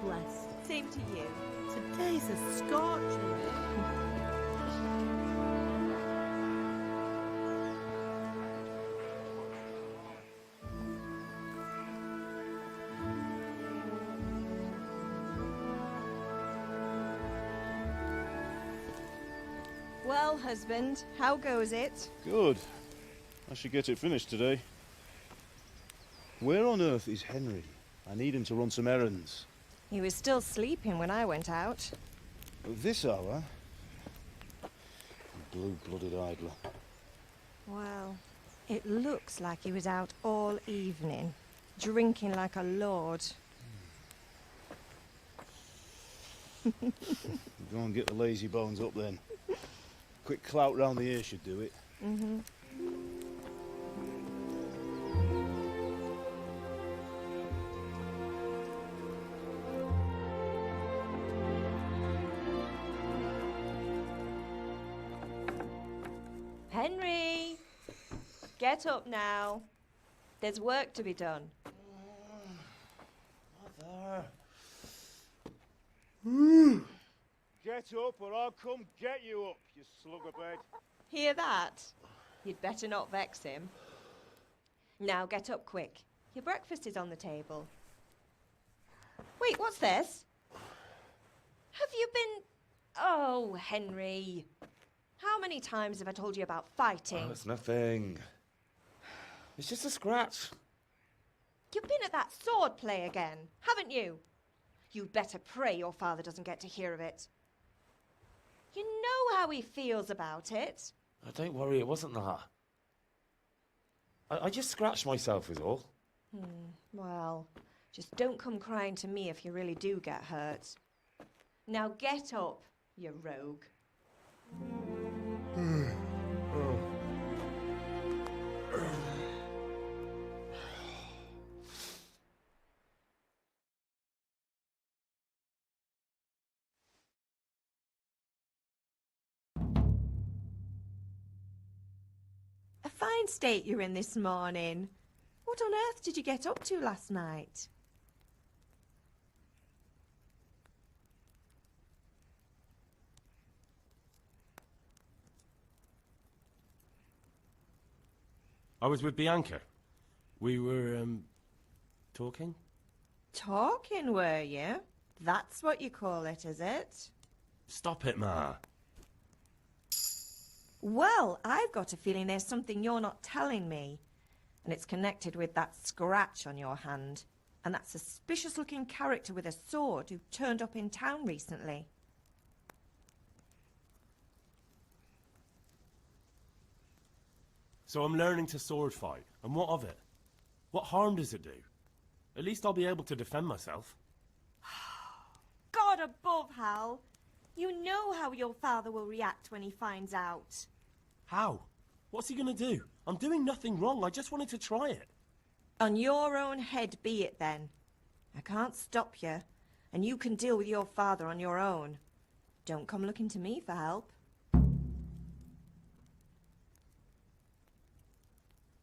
God bless. Same to you. Today's a scorcher. Well, husband, how goes it? Good. I should get it finished today. Where on earth is Henry? I need him to run some errands. He was still sleeping when I went out. At this hour? Blue-blooded idler. Well, it looks like he was out all evening, drinking like a lord. Go and get the lazy bones up then. Quick clout round the ear should do it. Mm-hmm. Henry! Get up now. There's work to be done. Mother. Get up or I'll come get you up, you slugabed. Hear that? You'd better not vex him. Now get up quick. Your breakfast is on the table. Wait, what's this? Have you been... Oh, Henry. How many times have I told you about fighting? Oh, it's nothing. It's just a scratch. You've been at that sword play again, haven't you? You'd better pray your father doesn't get to hear of it. You know how he feels about it. Oh, don't worry, it wasn't that. I just scratched myself is all. Well, just don't come crying to me if you really do get hurt. Now get up, you rogue. A fine state you're in this morning. What on earth did you get up to last night? I was with Bianca. We were, talking? Talking, were you? That's what you call it, is it? Stop it, Ma. Well, I've got a feeling there's something you're not telling me. And it's connected with that scratch on your hand. And that suspicious-looking character with a sword who turned up in town recently. So I'm learning to sword fight. And what of it? What harm does it do? At least I'll be able to defend myself. God above, Hal. You know how your father will react when he finds out. How? What's he gonna do? I'm doing nothing wrong. I just wanted to try it. On your own head be it then. I can't stop you, and you can deal with your father on your own. Don't come looking to me for help.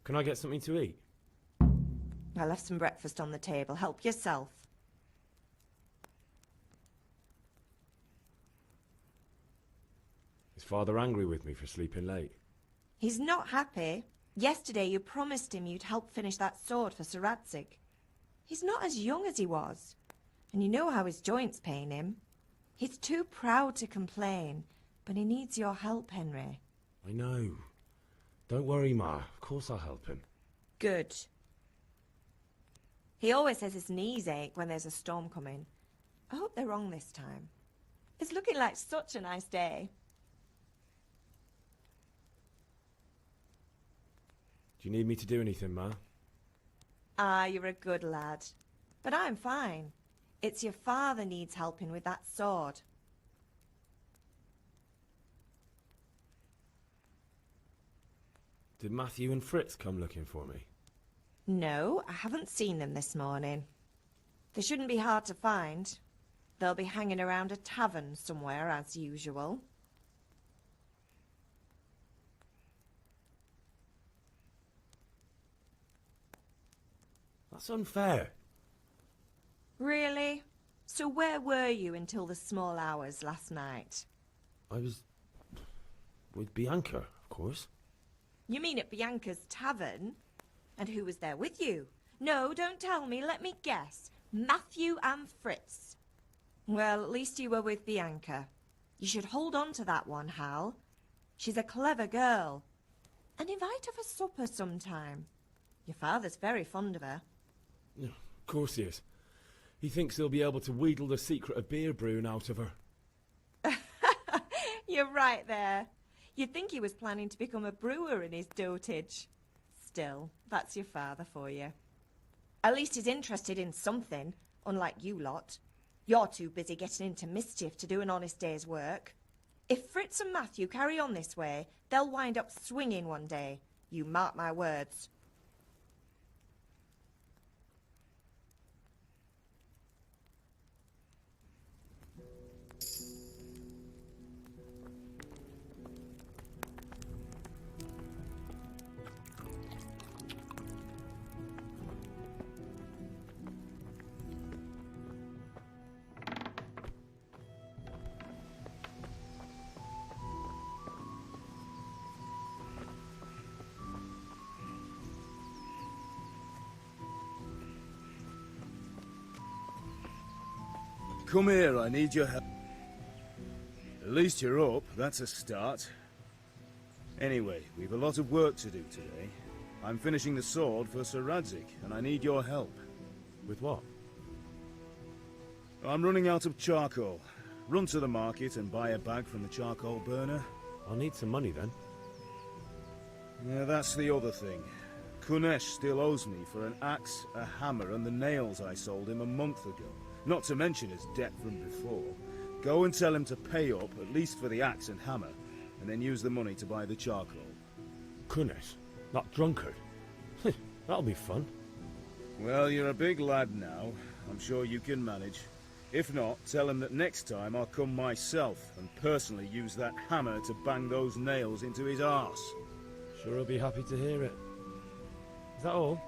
Can I get something to eat? I left some breakfast on the table. Help yourself. Is Father angry with me for sleeping late? He's not happy. Yesterday you promised him you'd help finish that sword for Sir Radzig. He's not as young as he was, and you know how his joints pain him. He's too proud to complain, but he needs your help, Henry. I know. Don't worry, Ma. Of course I'll help him. Good. He always says his knees ache when there's a storm coming. I hope they're wrong this time. It's looking like such a nice day. Do you need me to do anything, Ma? Ah, you're a good lad. But I'm fine. It's your father needs helping with that sword. Did Matthew and Fritz come looking for me? No, I haven't seen them this morning. They shouldn't be hard to find. They'll be hanging around a tavern somewhere, as usual. That's unfair. Really? So where were you until the small hours last night? I was with Bianca, of course. You mean at Bianca's tavern? And who was there with you? No, don't tell me, let me guess. Matthew and Fritz. Well, at least you were with Bianca. You should hold on to that one, Hal. She's a clever girl. And invite her for supper sometime. Your father's very fond of her. Yeah, of course he is. He thinks he'll be able to wheedle the secret of beer brewing out of her. You're right there. You'd think he was planning to become a brewer in his dotage. Still, that's your father for you. At least he's interested in something, unlike you lot. You're too busy getting into mischief to do an honest day's work. If Fritz and Matthew carry on this way, they'll wind up swinging one day. You mark my words. Come here, I need your help. At least you're up, that's a start. Anyway, we've a lot of work to do today. I'm finishing the sword for Sir Radzig, and I need your help. With what? I'm running out of charcoal. Run to the market and buy a bag from the charcoal burner. I'll need some money then. Yeah, that's the other thing. Kunesh still owes me for an axe, a hammer, and the nails I sold him a month ago. Not to mention his debt from before. Go and tell him to pay up, at least for the axe and hammer, and then use the money to buy the charcoal. Kunesh? That drunkard? That'll be fun. Well, you're a big lad now. I'm sure you can manage. If not, tell him that next time I'll come myself and personally use that hammer to bang those nails into his arse. Sure he'll be happy to hear it. Is that all?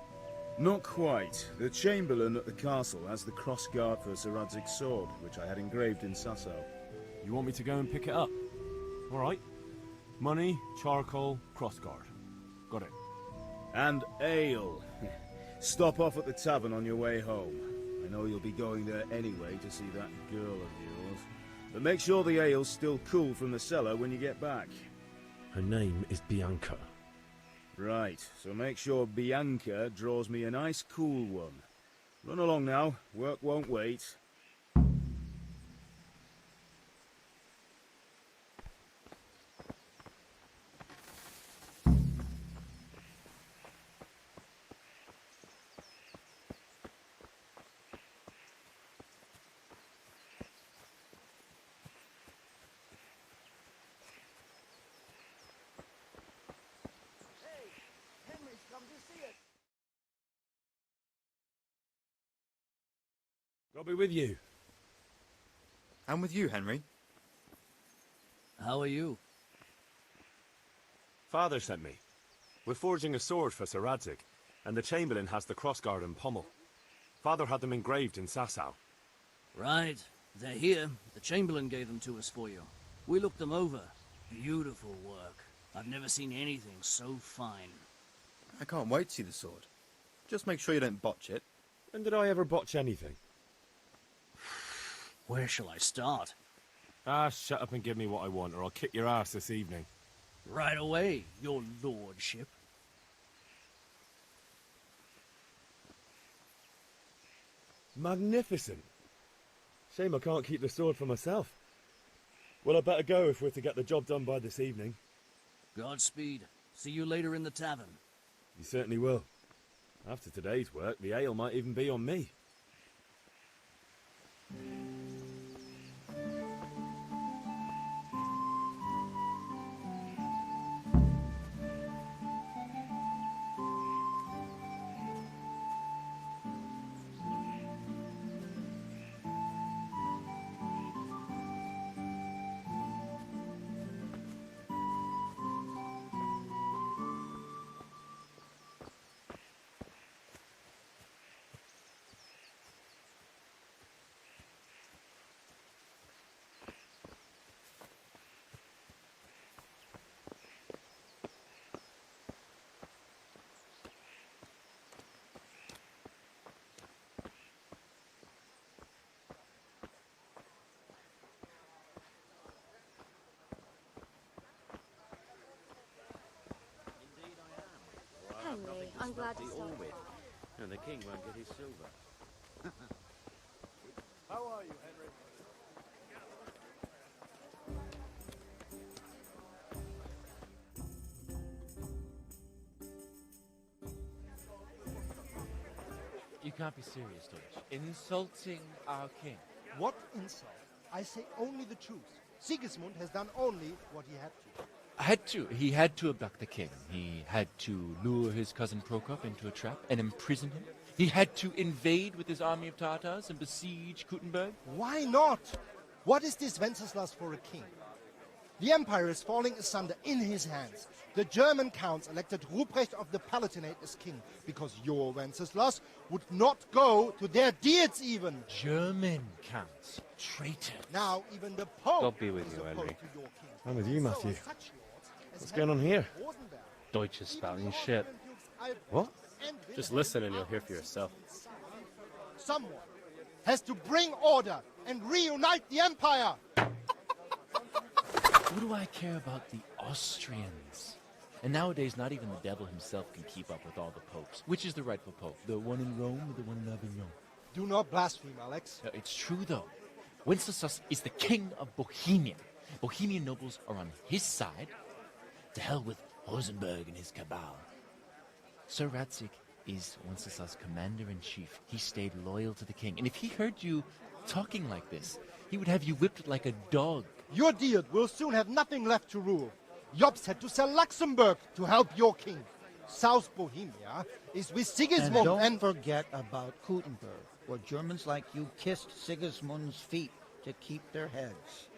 Not quite. The Chamberlain at the castle has the crossguard for Sir Radzig's sword, which I had engraved in Sasau. You want me to go and pick it up? All right. Money, charcoal, crossguard. Got it. And ale. Stop off at the tavern on your way home. I know you'll be going there anyway to see that girl of yours. But make sure the ale's still cool from the cellar when you get back. Her name is Bianca. Right, so make sure Bianca draws me a nice cool one. Run along now, work won't wait. I'll be with you. I'm with you, Henry. How are you? Father sent me. We're forging a sword for Sir Radzig, and the Chamberlain has the crossguard and pommel. Father had them engraved in Sasau. Right. They're here. The Chamberlain gave them to us for you. We looked them over. Beautiful work. I've never seen anything so fine. I can't wait to see the sword. Just make sure you don't botch it. When did I ever botch anything? Where shall I start? Ah, shut up and give me what I want, or I'll kick your ass this evening. Right away, your lordship. Magnificent. Shame I can't keep the sword for myself. Well, I better go if we're to get the job done by this evening. Godspeed. See you later in the tavern. You certainly will. After today's work, the ale might even be on me. I'm glad to the saw all with, and the king won't get his silver. How are you, Henry? You can't be serious, Deutsch. Insulting our king. What insult? I say only the truth. Sigismund has done only what he had to. He had to abduct the king. He had to lure his cousin Prokop into a trap and imprison him. He had to invade with his army of Tatars and besiege Kuttenberg. Why not? What is this Wenceslas for a king? The empire is falling asunder in his hands. The German counts elected Ruprecht of the Palatinate as king because your Wenceslas would not go to their deeds even. German counts. Traitor. Now even the Pope God be with is you, opposed Henry. to your king. I'm with you, So Matthew. such lords as What's going on here? Rosenberg, Deutsch is even spouting the shit. Austrian dukes Albrecht What? and Just Wilhelm listen and you'll are hear for yourself. Someone has to bring order and reunite the empire. What do I care about the Austrians? And nowadays, not even the devil himself can keep up with all the popes. Which is the rightful pope? The one in Rome or the one in Avignon? Do not blaspheme, Alex. It's true, though. Wenceslas is the king of Bohemia. Bohemian nobles are on his side. To hell with Rosenberg and his cabal. Sir Radzig is Wenceslas' commander-in-chief. He stayed loyal to the king. And if he heard you talking like this, he would have you whipped like a dog. Your Diet will soon have nothing left to rule. Jobst had to sell Luxembourg to help your king. South Bohemia is with Sigismund Don't forget about Kuttenberg, where Germans like you kissed Sigismund's feet to keep their heads.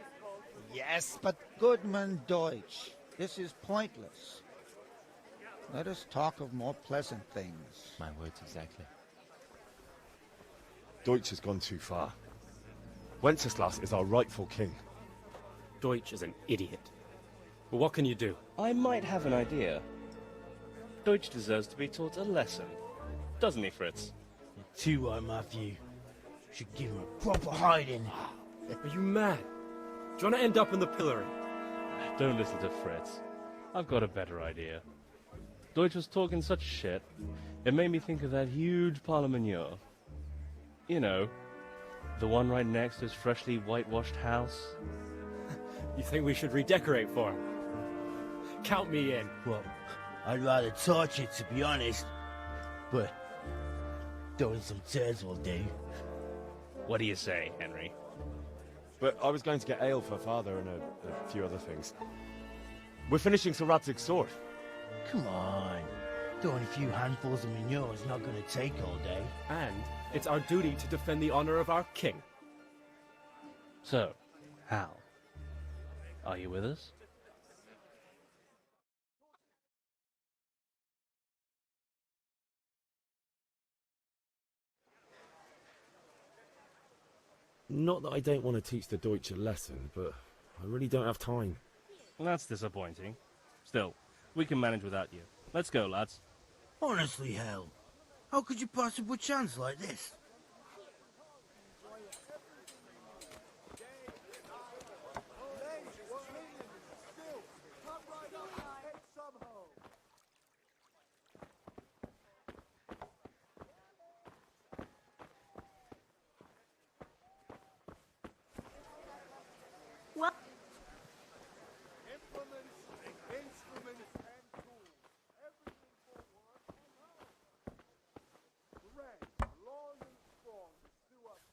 Yes, but Goodman Deutsch, this is pointless. Let us talk of more pleasant things. My words exactly. Deutsch has gone too far. Wenceslas is our rightful king. Deutsch is an idiot. But what can you do? I might have an idea. Deutsch deserves to be taught a lesson. Doesn't he, Fritz? Too right, Matthew. Should give him a proper hiding. Are you mad? Do you want to end up in the pillory? Don't listen to Fritz. I've got a better idea. Deutsch was talking such shit, it made me think of that huge parliament. You know, the one right next to his freshly whitewashed house. You think we should redecorate for him? Count me in. Well, I'd rather torch it, to be honest. But throwing some turds will do. What do you say, Henry? But I was going to get ale for father and a few other things. We're finishing Sir Radzig's sword. Come on. Throwing a few handfuls of manure is not going to take all day. And it's our duty to defend the honor of our king. So, Hal, are you with us? Not that I don't want to teach the Deutsch a lesson, but I really don't have time. That's disappointing. Still, we can manage without you. Let's go, lads. Honestly, hell. How could you possibly chance like this? What?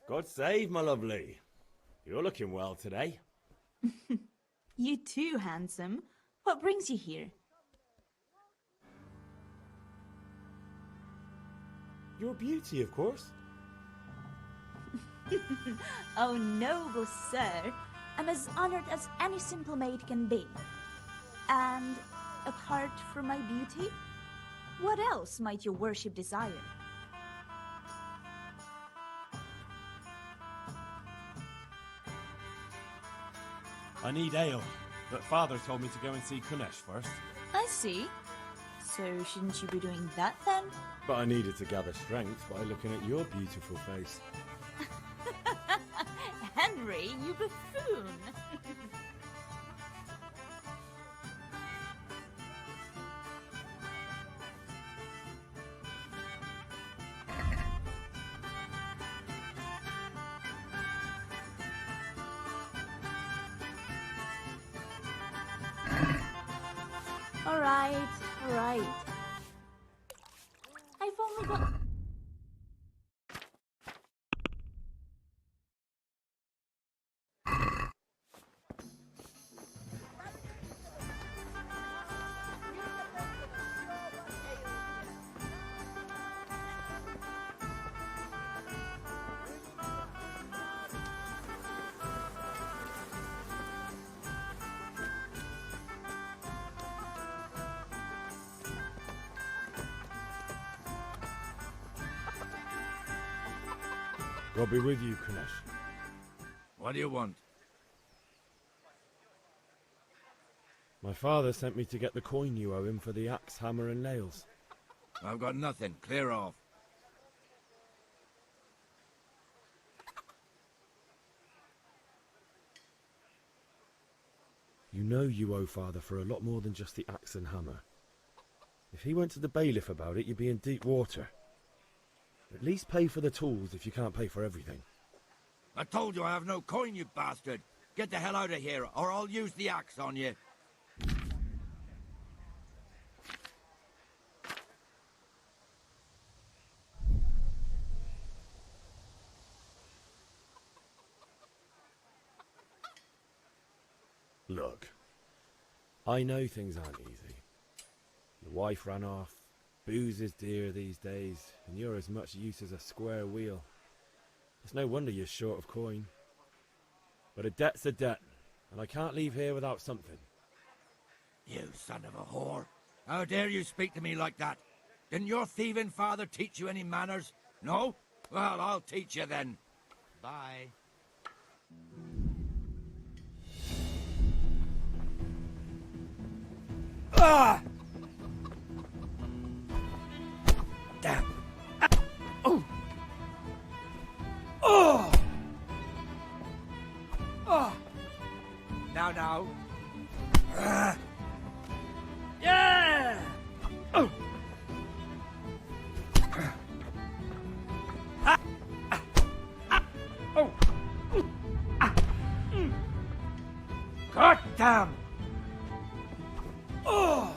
God save, my lovely. You're looking well today. You too, handsome. What brings you here? Your beauty, of course. Oh, noble sir. I'm as honored as any simple maid can be. And apart from my beauty, what else might your worship desire? I need ale, but father told me to go and see Kunesh first. I see. So shouldn't you be doing that then? But I needed to gather strength by looking at your beautiful face. Henry, you buffoon! Alright, alright. I've only got... God be with you, Kunesh. What do you want? My father sent me to get the coin you owe him for the axe, hammer, and nails. I've got nothing. Clear off. You know you owe father for a lot more than just the axe and hammer. If he went to the bailiff about it, you'd be in deep water. At least pay for the tools if you can't pay for everything. I told you I have no coin, you bastard. Get the hell out of here, or I'll use the axe on you. Look, I know things aren't easy. Your wife ran off, booze is dear these days, and you're as much use as a square wheel. It's no wonder you're short of coin. But a debt's a debt, and I can't leave here without something. You son of a whore. How dare you speak to me like that? Didn't your thieving father teach you any manners? No? Well, I'll teach you then. Bye. Ah! Damn. Oh! Oh! Oh! Now. Yeah! Oh! Oh! God damn! Oh!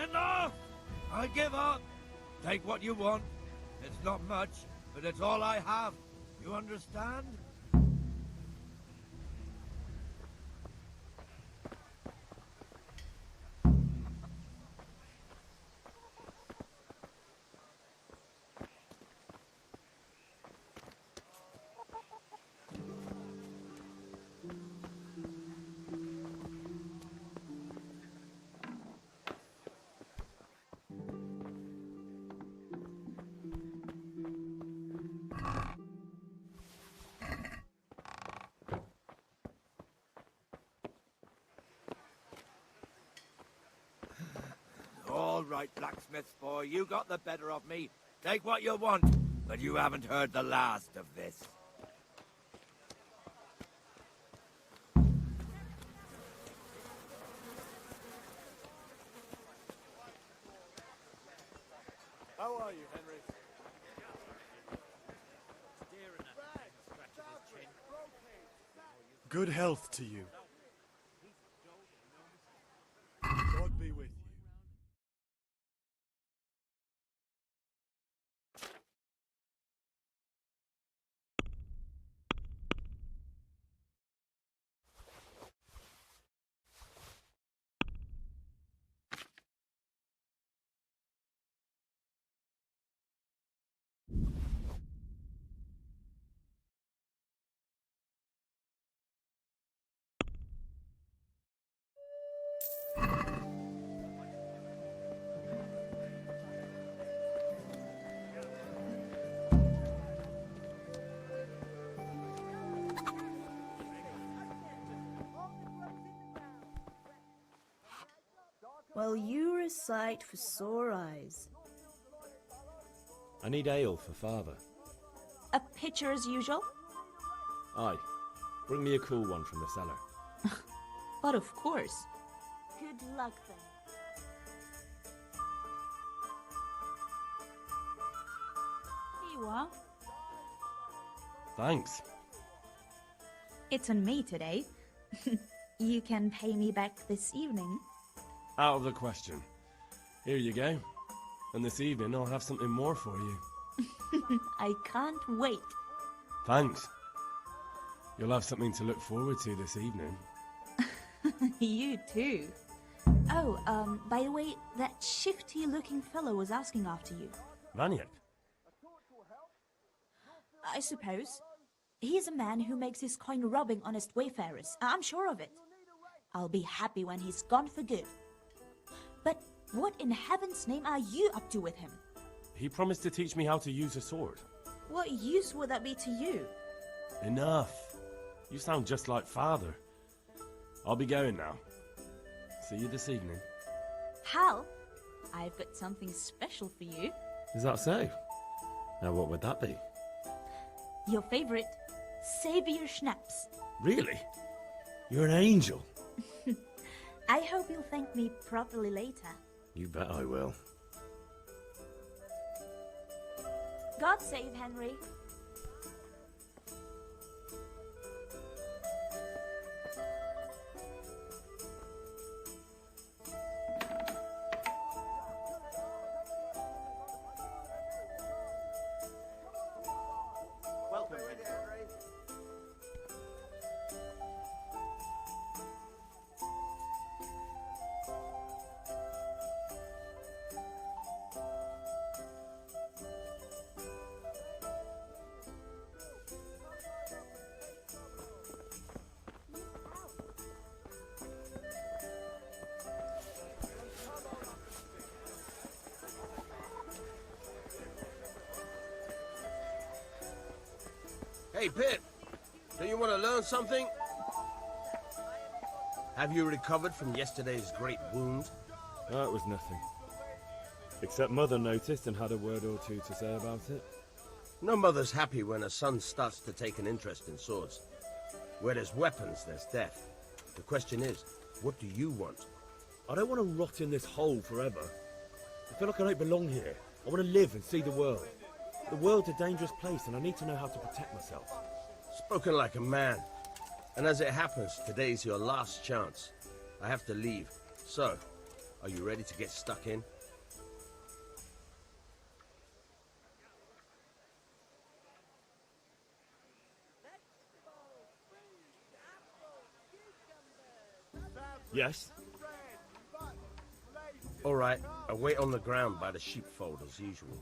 Enough! I give up. Take what you want. It's not much, but it's all I have. You understand? All right, blacksmith boy, you got the better of me. Take what you want, but you haven't heard the last of this. How are you, Henry? Good health to you. God be with you. while you recite for sore eyes. I need ale for father. A pitcher as usual? Aye. Bring me a cool one from the cellar. But of course. Good luck then. Here you are. Thanks. It's on me today. You can pay me back this evening. Out of the question. Here you go. And this evening I'll have something more for you. I can't wait. Thanks. You'll have something to look forward to this evening. You too. Oh, by the way, that shifty-looking fellow was asking after you. Vanyek? I suppose. He's a man who makes his coin robbing honest wayfarers. I'm sure of it. I'll be happy when he's gone for good. But what in heaven's name are you up to with him? He promised to teach me how to use a sword. What use would that be to you? Enough. You sound just like father. I'll be going now. See you this evening. Hal, I've got something special for you. Is that so? Now what would that be? Your favorite, Savior Schnapps. Really? You're an angel. I hope you'll thank me properly later. You bet I will. God save Henry. Welcome, Henry. Hey, Pip, do you want to learn something? Have you recovered from yesterday's great wound? That was nothing. Except Mother noticed and had a word or two to say about it. No mother's happy when a son starts to take an interest in swords. Where there's weapons, there's death. The question is, what do you want? I don't want to rot in this hole forever. I feel like I don't belong here. I want to live and see the world. The world's a dangerous place and I need to know how to protect myself. Spoken like a man. And as it happens, today's your last chance. I have to leave. So, are you ready to get stuck in? Yes? All right, I wait on the ground by the sheepfold as usual.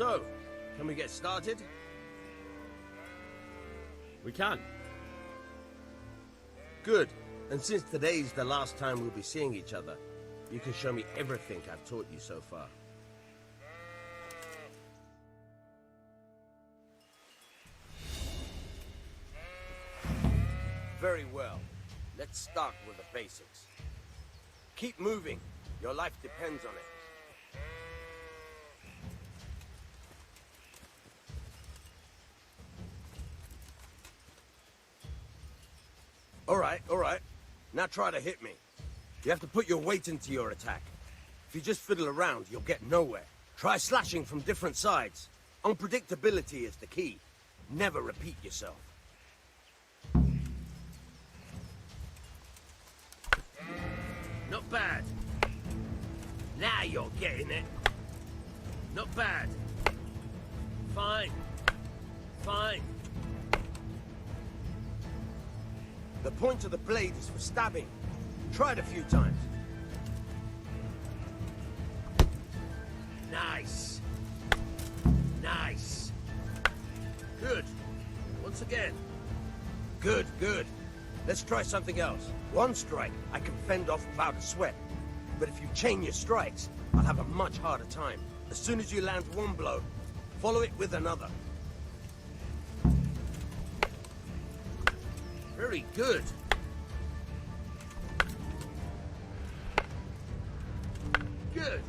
So, can we get started? We can. Good. And since today's the last time we'll be seeing each other, you can show me everything I've taught you so far. Very well. Let's start with the basics. Keep moving. Your life depends on it. All right. Now try to hit me. You have to put your weight into your attack. If you just fiddle around, you'll get nowhere. Try slashing from different sides. Unpredictability is the key. Never repeat yourself. Not bad. Now you're getting it. Not bad. Fine. Fine. The point of the blade is for stabbing. Try it a few times. Nice. Nice. Good. Once again. Good, good. Let's try something else. One strike, I can fend off without a sweat. But if you chain your strikes, I'll have a much harder time. As soon as you land one blow, follow it with another. Very good. Good.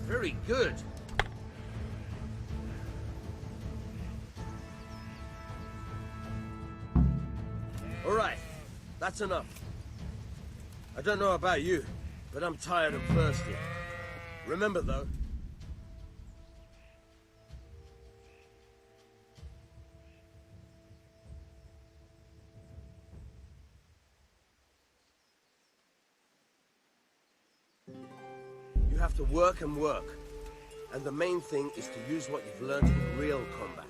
Very good. All right, that's enough. I don't know about you, but I'm tired and thirsty. Remember, though, you have to work and work. And the main thing is to use what you've learned in real combat.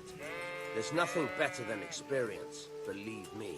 There's nothing better than experience, believe me.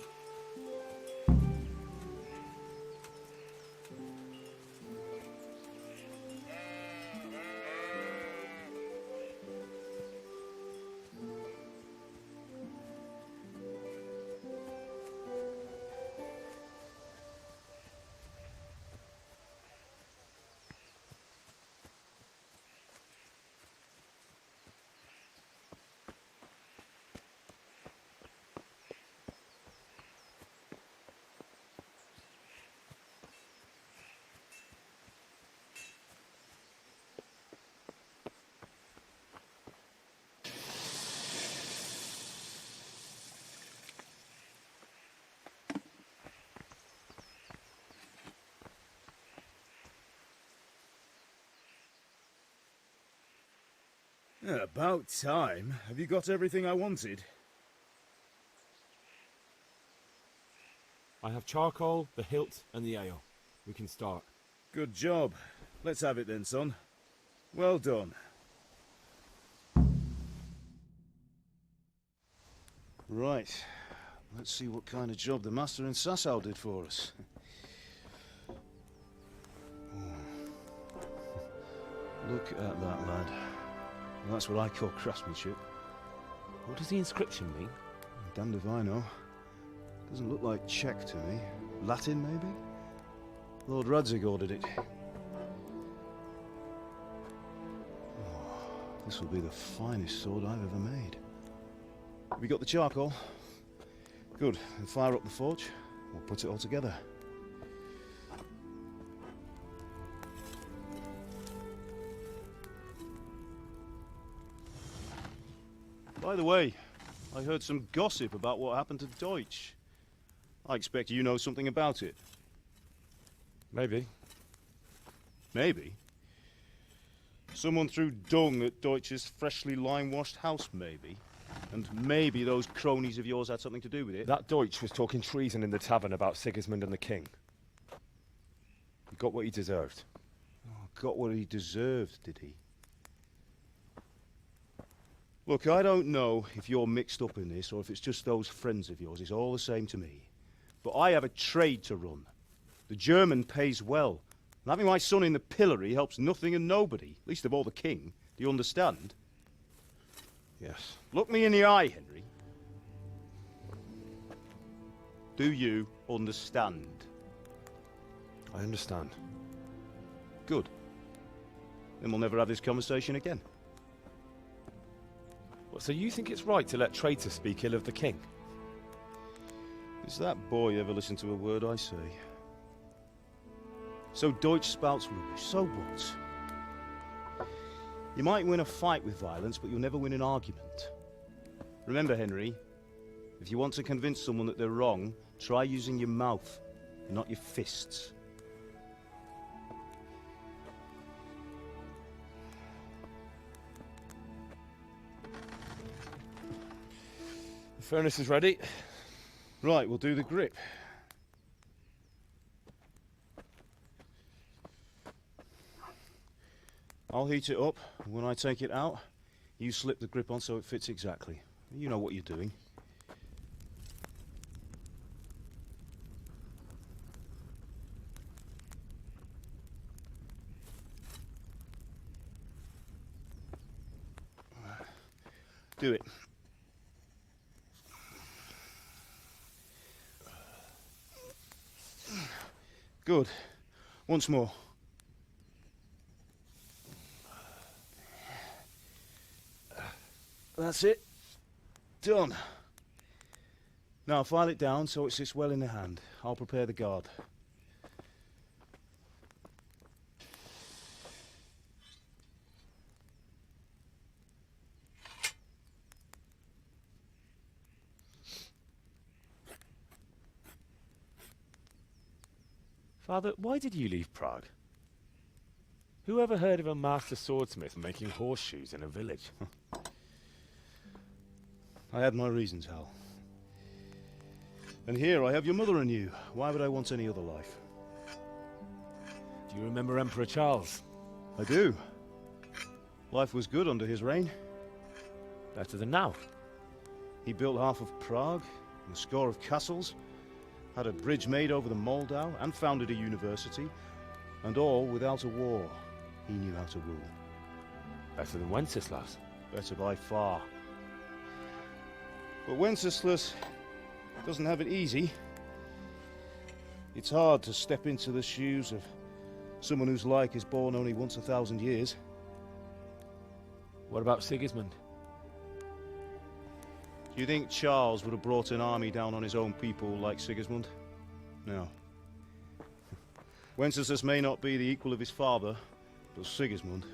Yeah, about time. Have you got everything I wanted? I have charcoal, the hilt, and the ale. We can start. Good job. Let's have it then, son. Well done. Right. Let's see what kind of job the Master in Sasau did for us. Look at that, lad. Well, that's what I call craftsmanship. What does the inscription mean? Damned if I know. Doesn't look like Czech to me. Latin, maybe? Lord Radzig ordered it. Oh, this will be the finest sword I've ever made. Have you got the charcoal? Good. Then fire up the forge. We'll put it all together. By the way, I heard some gossip about what happened to Deutsch. I expect you know something about it. Maybe. Maybe? Someone threw dung at Deutsch's freshly lime-washed house, maybe? And maybe those cronies of yours had something to do with it? That Deutsch was talking treason in the tavern about Sigismund and the king. He got what he deserved. Oh, got what he deserved, did he? Look, I don't know if you're mixed up in this or if it's just those friends of yours. It's all the same to me. But I have a trade to run. The German pays well. And having my son in the pillory helps nothing and nobody, least of all the king. Do you understand? Yes. Look me in the eye, Henry. Do you understand? I understand. Good. Then we'll never have this conversation again. What, so you think it's right to let traitors speak ill of the king? Does that boy ever listen to a word I say? So Deutsch spouts rubbish, so what? You might win a fight with violence, but you'll never win an argument. Remember, Henry, if you want to convince someone that they're wrong, try using your mouth, and not your fists. The furnace is ready. Right, we'll do the grip. I'll heat it up, and when I take it out, you slip the grip on so it fits exactly. You know what you're doing. Do it. Good. Once more. That's it. Done. Now file it down so it sits well in the hand. I'll prepare the guard. Father, why did you leave Prague? Who ever heard of a master swordsmith making horseshoes in a village? I had my reasons, Hal. And here I have your mother and you. Why would I want any other life? Do you remember Emperor Charles? I do. Life was good under his reign. Better than now. He built half of Prague, and a score of castles, had a bridge made over the Moldau, and founded a university, and all without a war. He knew how to rule. Better than Wenceslas. Better by far. But Wenceslas doesn't have it easy. It's hard to step into the shoes of someone whose like is born only once 1,000 years. What about Sigismund? Do you think Charles would have brought an army down on his own people like Sigismund? No. Wenceslas may not be the equal of his father, but Sigismund,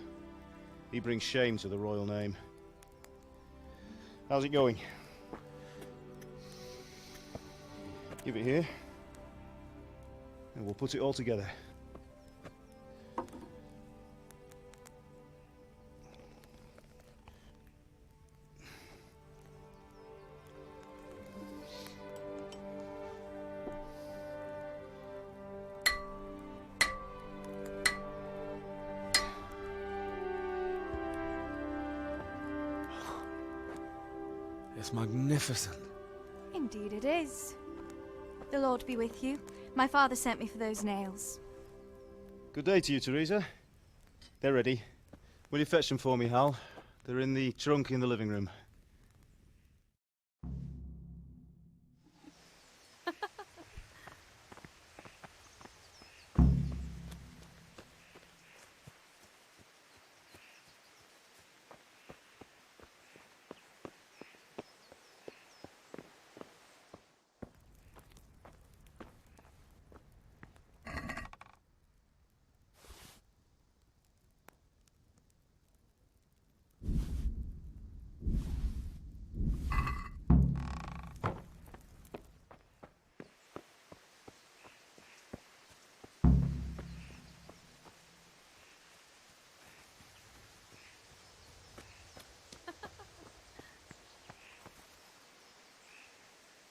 he brings shame to the royal name. How's it going? Give it here, and we'll put it all together. It's magnificent. Indeed it is. The Lord be with you. My father sent me for those nails. Good day to you, Teresa. They're ready. Will you fetch them for me, Hal? They're in the trunk in the living room.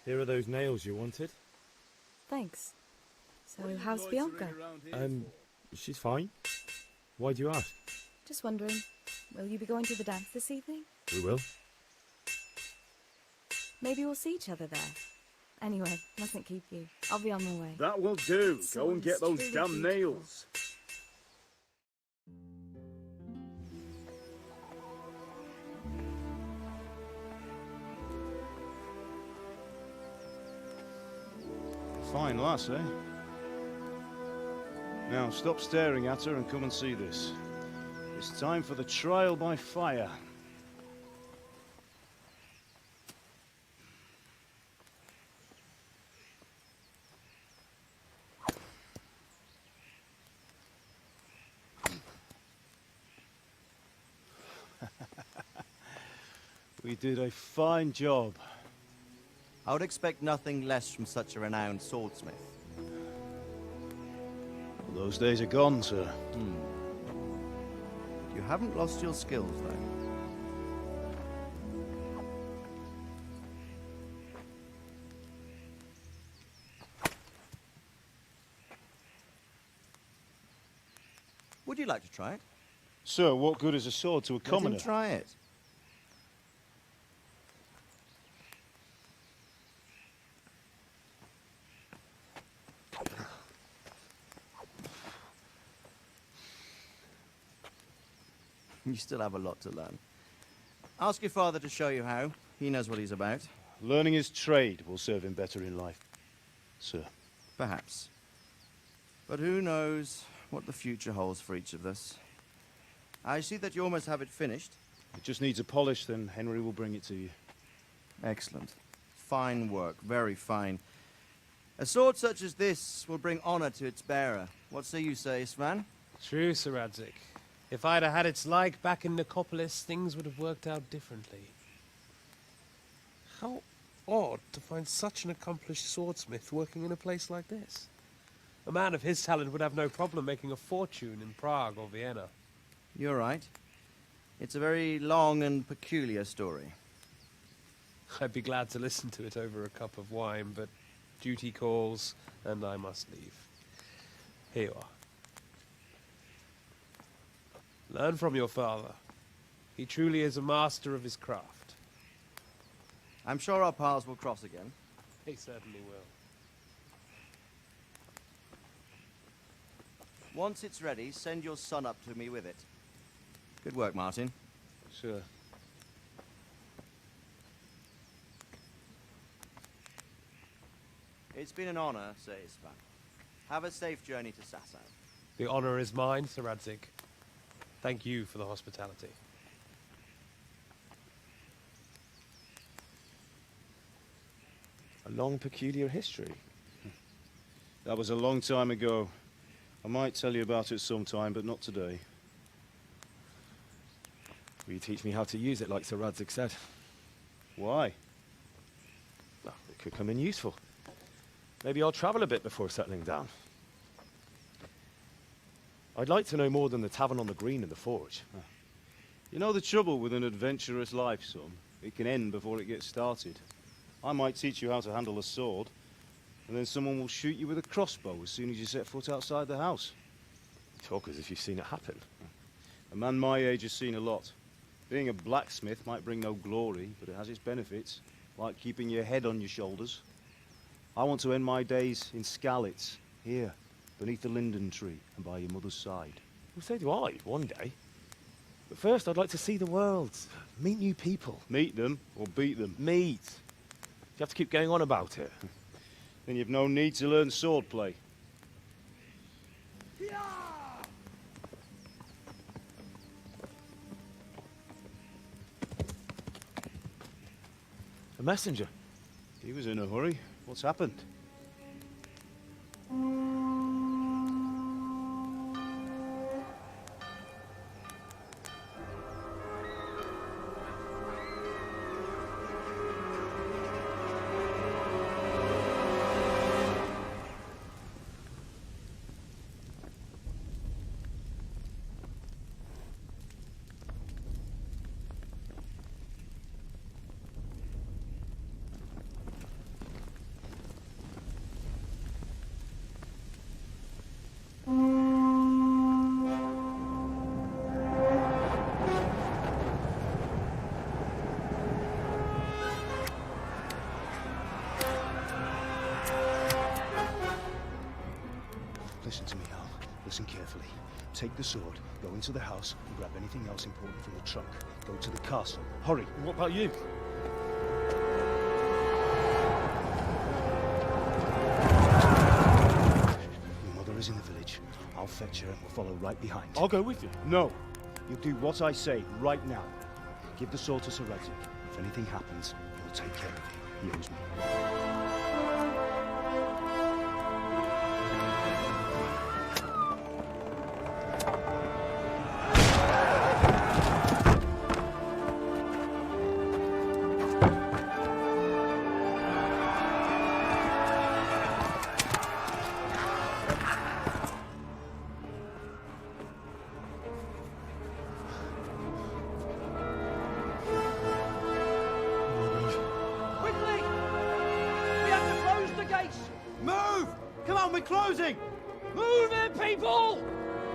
Here are those nails you wanted. Thanks. So, how's Bianca? She's fine. Why do you ask? Just wondering, will you be going to the dance this evening? We will. Maybe we'll see each other there. Anyway, mustn't keep you. I'll be on my way. That will do. Go and get those Really damn beautiful. nails. Fine lass, eh? Now, stop staring at her and come and see this. It's time for the trial by fire. We did a fine job. I would expect nothing less from such a renowned swordsmith. Well, those days are gone, sir. You haven't lost your skills, though. Would you like to try it? Sir, what good is a sword to a commoner? Let him try it. You still have a lot to learn. Ask your father to show you how. He knows what he's about. Learning his trade will serve him better in life, sir. Perhaps. But who knows what the future holds for each of us. I see that you almost have it finished. It just needs a polish, then Henry will bring it to you. Excellent. Fine work, very fine. A sword such as this will bring honor to its bearer. What say you, Svan? True, Sir Radzik. If I'd have had its like back in Nicopolis, things would have worked out differently. How odd to find such an accomplished swordsmith working in a place like this. A man of his talent would have no problem making a fortune in Prague or Vienna. You're right. It's a very long and peculiar story. I'd be glad to listen to it over a cup of wine, but duty calls, and I must leave. Here you are. Learn from your father. He truly is a master of his craft. I'm sure our paths will cross again. He certainly will. Once it's ready, send your son up to me with it. Good work, Martin. Sure. It's been an honor, Sir Ispan. Have a safe journey to Sasau. The honor is mine, Sir Radzik. Thank you for the hospitality. A long, peculiar history. That was a long time ago. I might tell you about it sometime, but not today. Will you teach me how to use it, like Sir Radzik said? Why? Well, it could come in useful. Maybe I'll travel a bit before settling down. I'd like to know more than the tavern on the green and the forge. You know the trouble with an adventurous life, son? It can end before it gets started. I might teach you how to handle a sword, and then someone will shoot you with a crossbow as soon as you set foot outside the house. You talk as if you've seen it happen. A man my age has seen a lot. Being a blacksmith might bring no glory, but it has its benefits, like keeping your head on your shoulders. I want to end my days in Skalitz, here, beneath the linden tree and by your mother's side. Well, so do I, one day. But first, I'd like to see the world, meet new people. Meet them or beat them? Meet. You have to keep going on about it. Then you've no need to learn swordplay. A messenger. He was in a hurry. What's happened? Listen to me, Hal. Listen carefully. Take the sword, go into the house, and grab anything else important from the trunk. Go to the castle. Hurry! What about you? Your mother is in the village. I'll fetch her and we'll follow right behind. I'll go with you. No! You'll do what I say right now. Give the sword to Sir Radzik. If anything happens, he'll take care of you. He owes me. Quickly! We have to close the gates! Move! Come on, we're closing! Move it, people!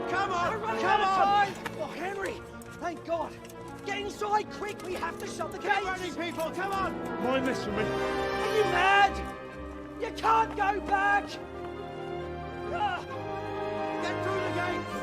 Come on! We're running Come out of on! time! Oh, Henry! Thank God! Get inside, quick! We have to shut the gates! Keep running, people! Come on! Mind this for me. Are you mad? You can't go back! Ah! Get through the gates!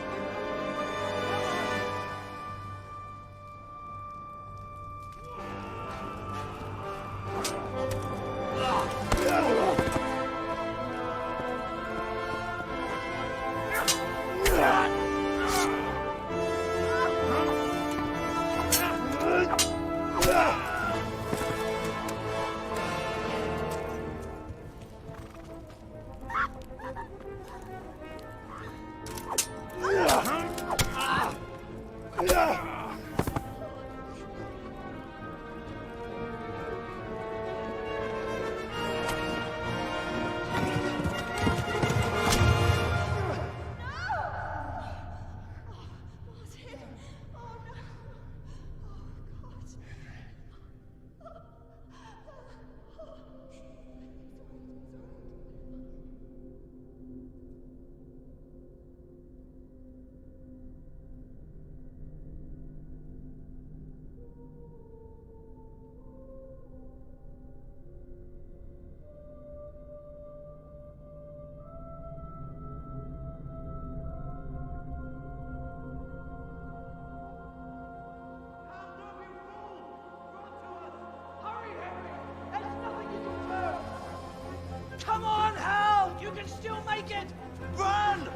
Come on, Hal! You can still make it! Run!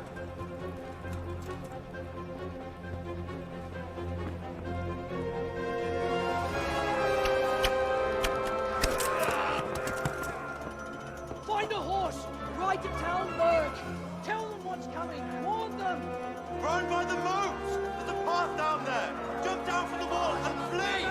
Find a horse! Ride to Talmberg! Tell them what's coming! Warn them! Run by the moats! There's a path down there! Jump down from the wall and flee!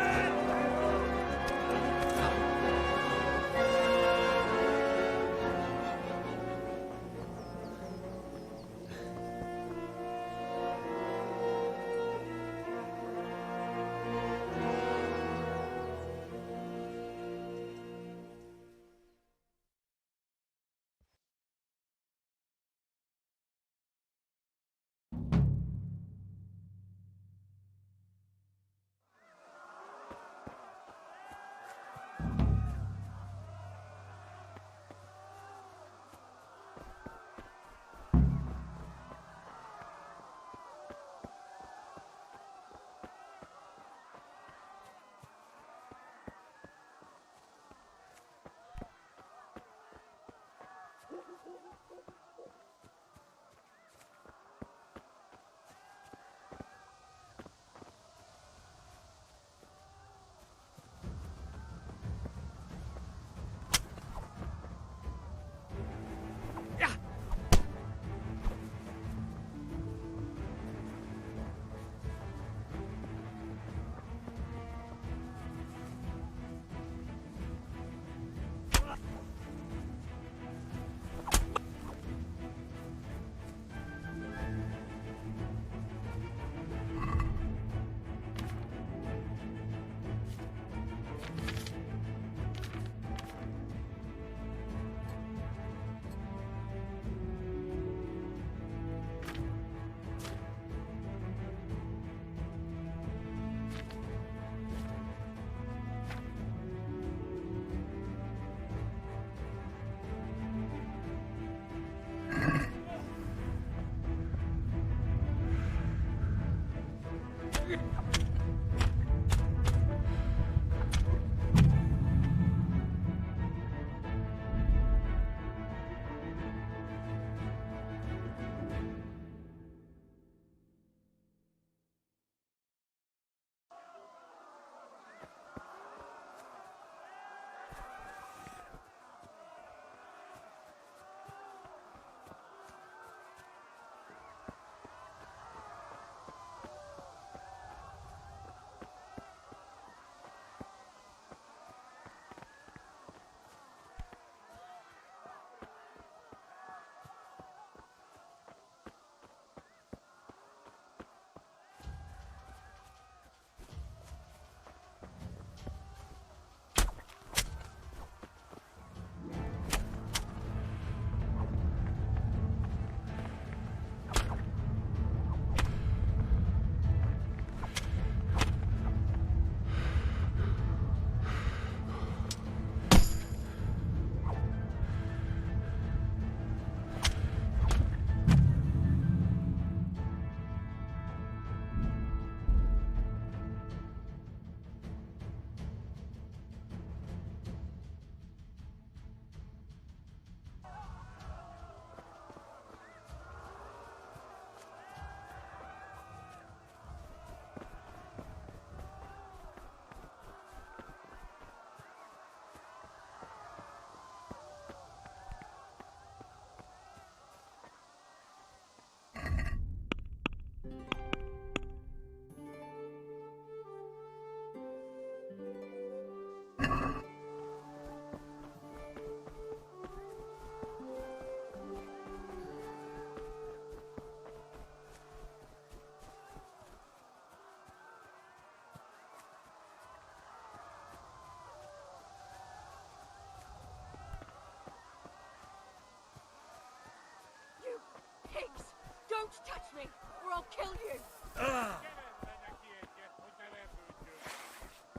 I'll kill you! Ah!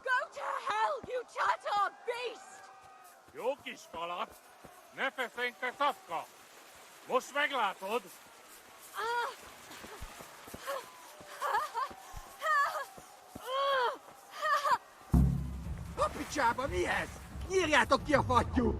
Go to hell, you Tatar beast! Jókis falat, ne feszénk a szafka! Most meglátod! A picsába, mi ez? Nyírjátok ki a fattyú!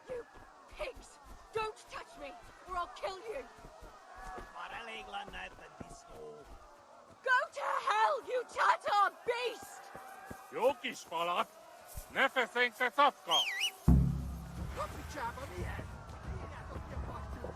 You pigs! Don't touch me, or I'll kill you! Go to hell, you Tatar beast! Jókis falat, ne feszénk a szafka! A picsába, mi ez? Nyírjátok ki a fattyú!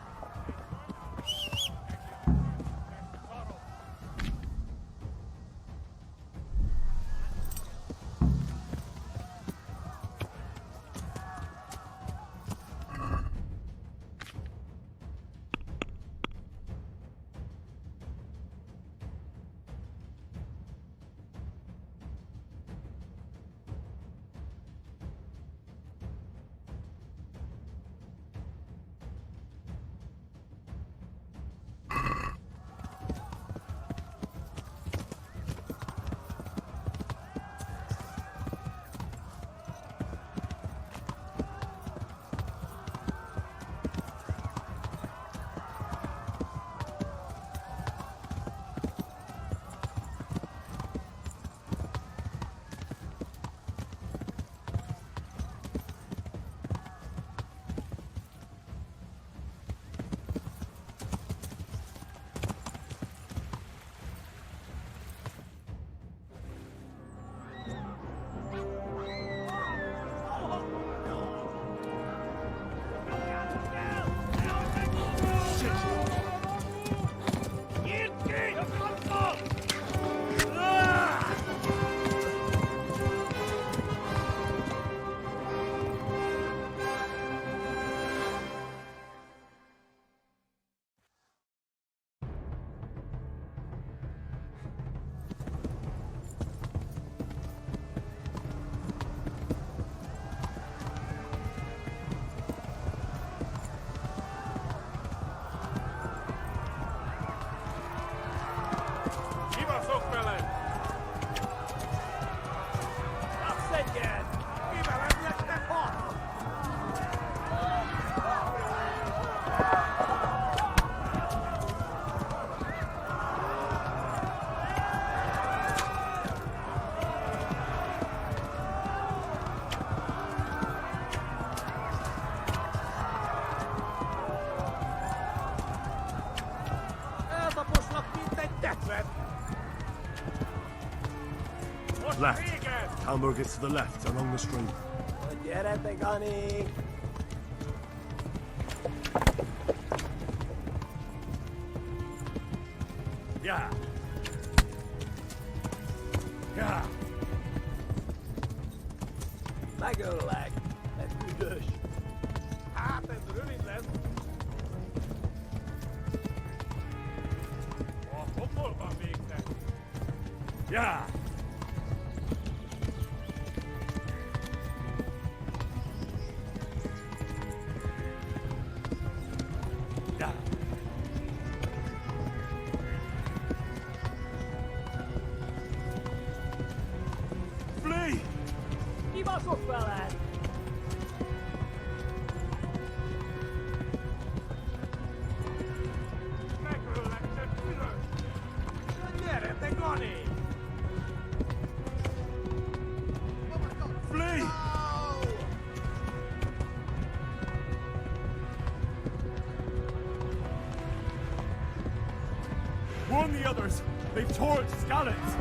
Kibaszok veled! Szedjen! Mivel emlékeztek hat? Eltaposnak, mint egy tetvet! Left. Talmor gets to the left, along the stream. Gyere, Gani! Yeah. Yeah. Megöllek! Ez büdös! Hát ez rövid lesz. A pokolban végzek. Yeah. Yeah. Flee! Kibaszott veled! Warn the others! They've torched Skalitz!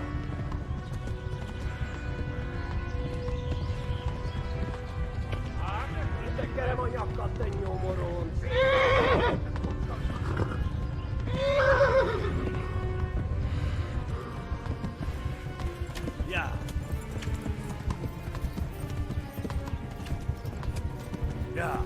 Yeah. Yeah.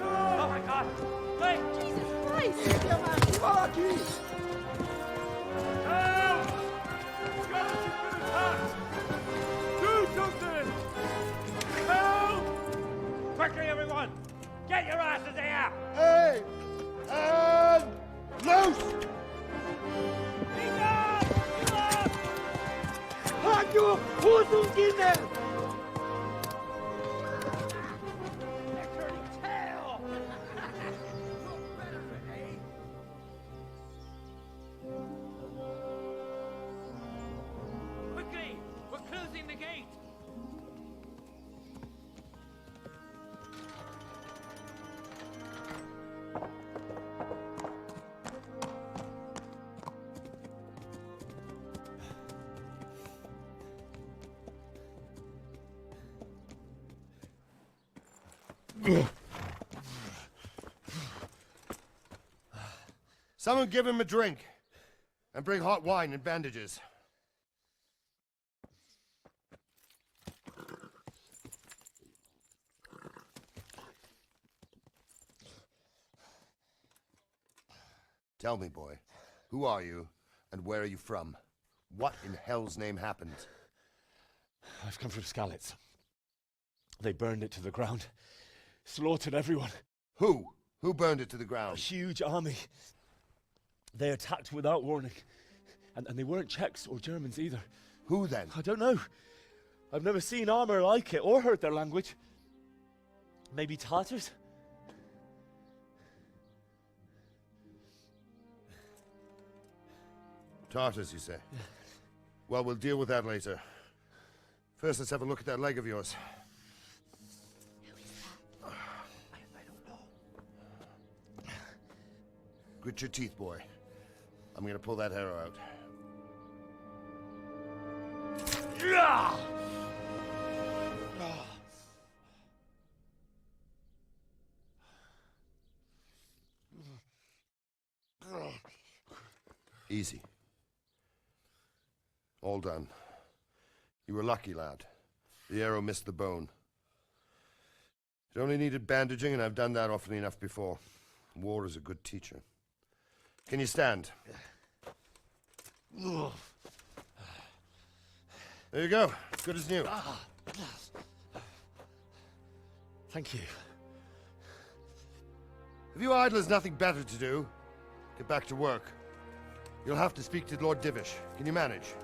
Oh my god! Wait! Jesus Christ! Help! Skalitz has been attacked! Do something! Help! Quickly, everyone! Get your asses here! Hey! And loose! Hanyo! Husungine! Quickly! We're closing the gate! Someone give him a drink. And bring hot wine and bandages. Tell me, boy, who are you, and where are you from? What in hell's name happened? I've come from Skalitz. They burned it to the ground. Slaughtered everyone. Who? Who burned it to the ground? A huge army. They attacked without warning. And they weren't Czechs or Germans either. Who then? I don't know. I've never seen armor like it or heard their language. Maybe Tatars? Tartars, you say? Well, we'll deal with that later. First, let's have a look at that leg of yours. Grit your teeth, boy. I'm gonna pull that arrow out. Easy. All done. You were lucky, lad. The arrow missed the bone. It only needed bandaging, and I've done that often enough before. War is a good teacher. Can you stand? There you go. Good as new. Thank you. Have you idlers nothing better to do? Get back to work. You'll have to speak to Lord Divish. Can you manage?